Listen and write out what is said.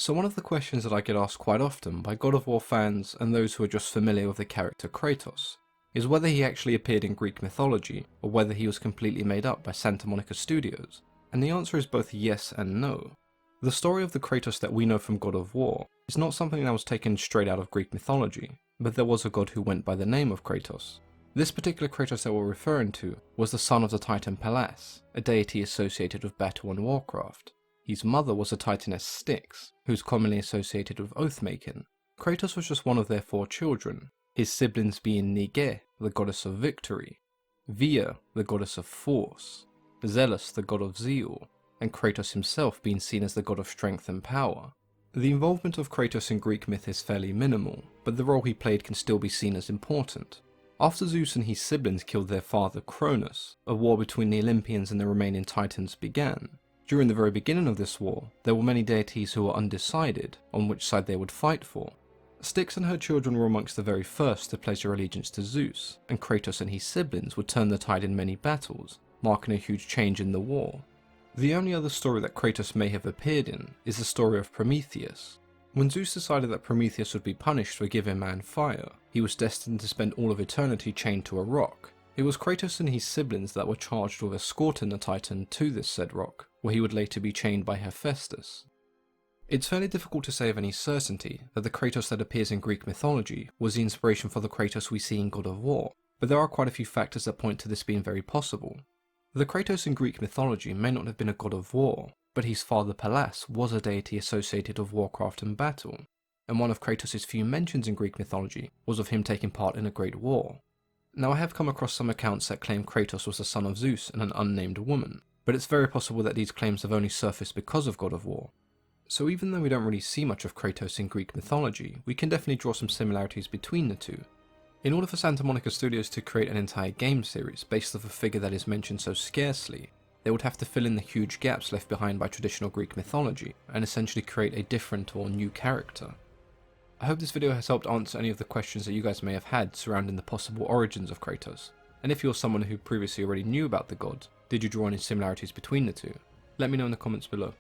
So one of the questions that I get asked quite often by God of War fans and those who are just familiar with the character Kratos is whether he actually appeared in Greek mythology or whether he was completely made up by Santa Monica Studios, and the answer is both yes and no. The story of the Kratos that we know from God of War is not something that was taken straight out of Greek mythology, but there was a god who went by the name of Kratos. This particular Kratos that we're referring to was the son of the titan Pallas, a deity associated with battle and warcraft. His mother was the titaness Styx, who's commonly associated with oath-making. Kratos was just one of their 4 children, his siblings being Nige, the goddess of victory, Via, the goddess of force, Zealous, the god of zeal, and Kratos himself being seen as the god of strength and power. The involvement of Kratos in Greek myth is fairly minimal, but the role he played can still be seen as important. After Zeus and his siblings killed their father Cronus, a war between the Olympians and the remaining titans began. During the very beginning of this war, there were many deities who were undecided on which side they would fight for. Styx and her children were amongst the very first to pledge their allegiance to Zeus, and Kratos and his siblings would turn the tide in many battles, marking a huge change in the war. The only other story that Kratos may have appeared in is the story of Prometheus. When Zeus decided that Prometheus would be punished for giving man fire, he was destined to spend all of eternity chained to a rock. It was Kratos and his siblings that were charged with escorting the Titan to this said rock, where he would later be chained by Hephaestus. It's fairly difficult to say with any certainty that the Kratos that appears in Greek mythology was the inspiration for the Kratos we see in God of War, but there are quite a few factors that point to this being very possible. The Kratos in Greek mythology may not have been a god of war, but his father Pallas was a deity associated with warcraft and battle, and one of Kratos' few mentions in Greek mythology was of him taking part in a great war. Now I have come across some accounts that claim Kratos was the son of Zeus and an unnamed woman, but it's very possible that these claims have only surfaced because of God of War. So even though we don't really see much of Kratos in Greek mythology, we can definitely draw some similarities between the two. In order for Santa Monica Studios to create an entire game series based off a figure that is mentioned so scarcely, they would have to fill in the huge gaps left behind by traditional Greek mythology, and essentially create a different or new character. I hope this video has helped answer any of the questions that you guys may have had surrounding the possible origins of Kratos, and if you're someone who previously already knew about the god, did you draw any similarities between the two? Let me know in the comments below.